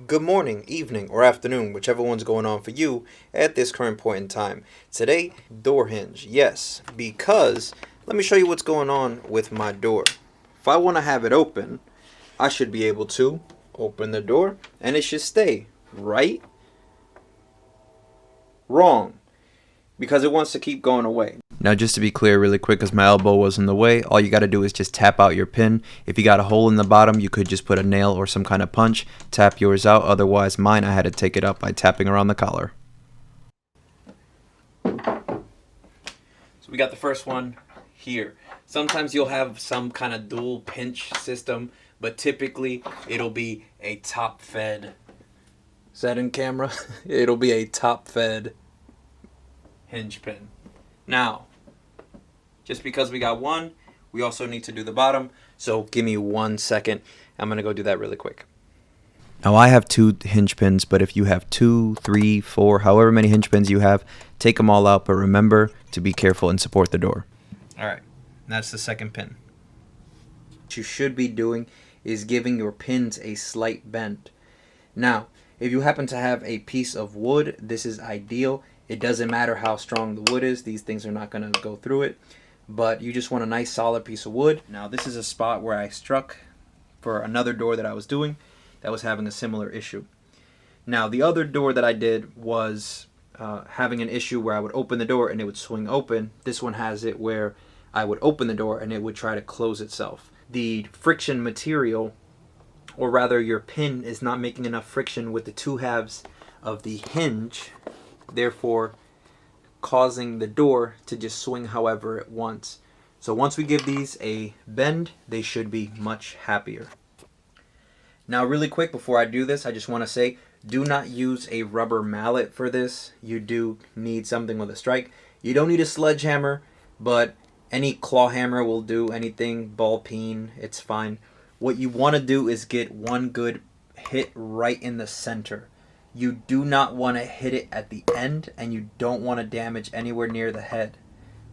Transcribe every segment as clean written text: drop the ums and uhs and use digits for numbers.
Good morning, evening, or afternoon, whichever one's going on for you at this current point in time. Today, door hinge. Yes, because let me show you what's going on with my door. If I want to have it open, I should be able to open the door and it should stay. Right? Wrong. Because it wants to keep going away. Now, just to be clear really quick, because my elbow was in the way, all you got to do is just tap out your pin. If you got a hole in the bottom, you could just put a nail or some kind of punch, tap yours out. Otherwise, mine, I had to take it up by tapping around the collar. So we got the first one here. Sometimes you'll have some kind of dual pinch system, but typically it'll be a top fed. Is that in camera? It'll be a top fed hinge pin. Now, just because we got one, we also need to do the bottom. So give me 1 second. I'm going to go do that really quick. Now I have 2 hinge pins, but if you have 2, 3, 4, however many hinge pins you have, take them all out. But remember to be careful and support the door. All right, that's the second pin. What you should be doing is giving your pins a slight bend. Now, if you happen to have a piece of wood, this is ideal. It doesn't matter how strong the wood is. These things are not going to go through it. But you just want a nice solid piece of wood. Now this is a spot where I struck for another door that I was doing that was having a similar issue. Now the other door that I did was having an issue where I would open the door and it would swing open. This one has it where I would open the door and it would try to close itself. The friction material, or rather your pin, is not making enough friction with the two halves of the hinge, therefore causing the door to just swing however it wants. So once we give these a bend, they should be much happier. Now really quick before I do this, I just want to say, do not use a rubber mallet for this. You do need something with a strike. You don't need a sledgehammer, but any claw hammer will do. Anything, ball peen, it's fine. What you want to do is get one good hit right in the center. You do not want to hit it at the end, and you don't want to damage anywhere near the head.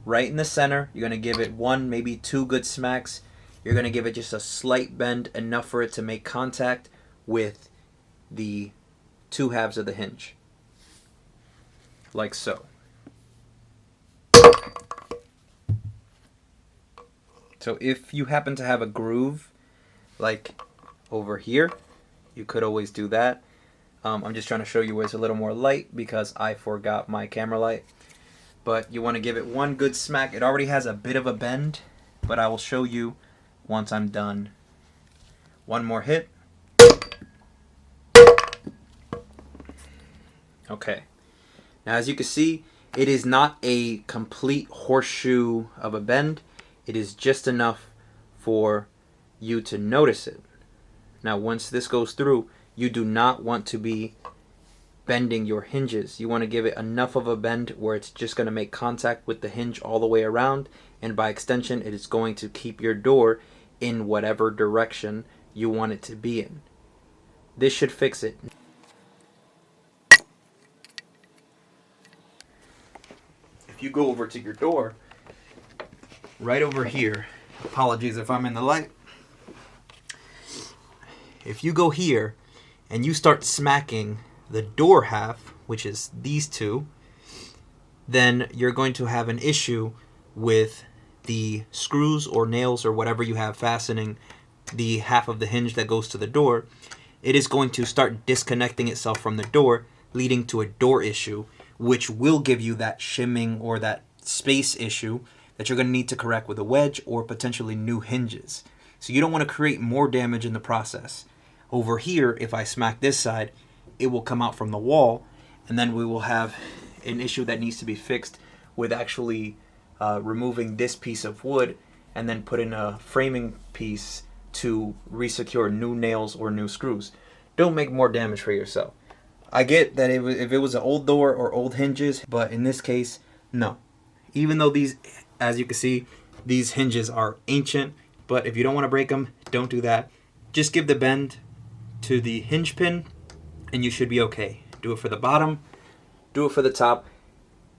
Right in the center, you're going to give it 1, maybe 2 good smacks. You're going to give it just a slight bend, enough for it to make contact with the two halves of the hinge. Like so. So if you happen to have a groove, like over here, you could always do that. I'm just trying to show you where it's a little more light because I forgot my camera light. But you want to give it 1 good smack. It already has a bit of a bend, but I will show you once I'm done. 1 more hit. Okay. Now as you can see, it is not a complete horseshoe of a bend. It is just enough for you to notice it. Now once this goes through, you do not want to be bending your hinges. You want to give it enough of a bend where it's just going to make contact with the hinge all the way around, and by extension it is going to keep your door in whatever direction you want it to be in. This should fix it. If you go over to your door, right over here, apologies if I'm in the light, if you go here and you start smacking the door half, which is these two, then you're going to have an issue with the screws or nails or whatever you have fastening the half of the hinge that goes to the door. It is going to start disconnecting itself from the door, leading to a door issue, which will give you that shimming or that space issue that you're going to need to correct with a wedge or potentially new hinges. So you don't want to create more damage in the process. Over here, if I smack this side, it will come out from the wall, and then we will have an issue that needs to be fixed with actually removing this piece of wood and then put in a framing piece to resecure new nails or new screws. Don't make more damage for yourself. I get that if it was an old door or old hinges, but in this case, no. Even though these, as you can see, these hinges are ancient, but if you don't want to break them, don't do that. Just give the bend to the hinge pin and you should be okay. Do it for the bottom, do it for the top.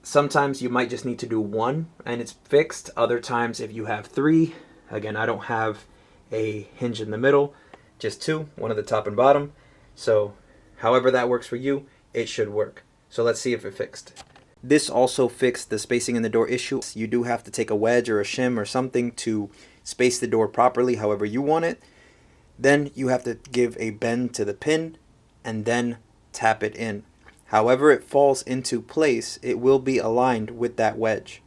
Sometimes you might just need to do 1 and it's fixed. Other times if you have 3, again, I don't have a hinge in the middle, just 2, one at the top and bottom. So However that works for you, it should work. So let's see if it fixed. This also fixed the spacing in the door issue. You do have to take a wedge or a shim or something to space the door properly however you want it. Then you have to give a bend to the pin and then tap it in. However it falls into place, it will be aligned with that wedge.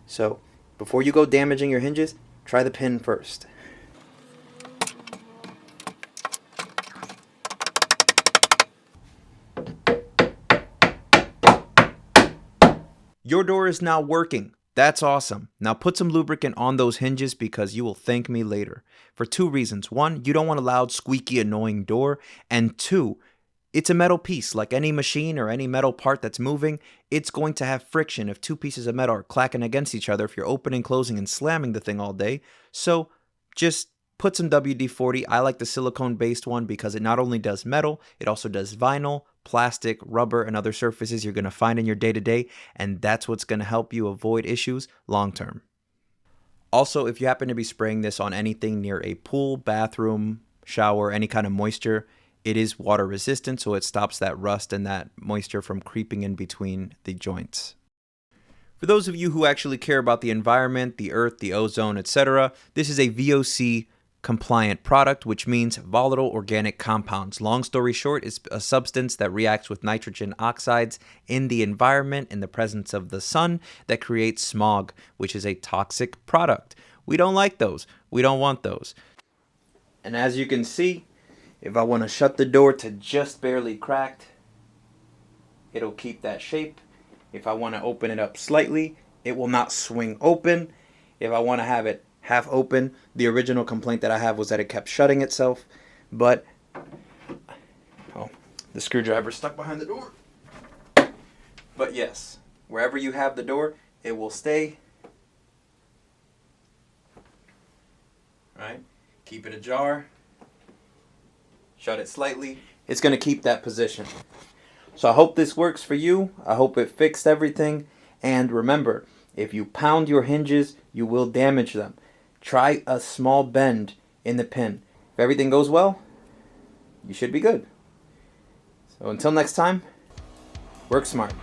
So before you go damaging your hinges, try the pin first. Your door is now working. That's awesome. Now put some lubricant on those hinges because you will thank me later. For two reasons. One, you don't want a loud, squeaky, annoying door. And two, it's a metal piece. Like any machine or any metal part that's moving, it's going to have friction if two pieces of metal are clacking against each other if you're opening, closing, and slamming the thing all day. So just put some WD-40. I like the silicone-based one because it not only does metal, it also does vinyl, plastic, rubber, and other surfaces you're going to find in your day-to-day, and that's what's going to help you avoid issues long-term. Also, if you happen to be spraying this on anything near a pool, bathroom, shower, any kind of moisture, it is water resistant, so it stops that rust and that moisture from creeping in between the joints. For those of you who actually care about the environment, the earth, the ozone, etc., this is a VOC compliant product, which means volatile organic compounds. Long story short, it's a substance that reacts with nitrogen oxides in the environment in the presence of the sun that creates smog, which is a toxic product. We don't like those. We don't want those. And as you can see, if I want to shut the door to just barely cracked, it'll keep that shape. If I want to open it up slightly, it will not swing open. If I want to have it half open, the original complaint that I have was that it kept shutting itself, but the screwdriver stuck behind the door. But yes, wherever you have the door, it will stay. Right? Keep it ajar. Shut it slightly. It's going to keep that position. So I hope this works for you. I hope it fixed everything. And remember, if you pound your hinges, you will damage them. Try a small bend in the pin. If everything goes well, you should be good. So until next time, work smart.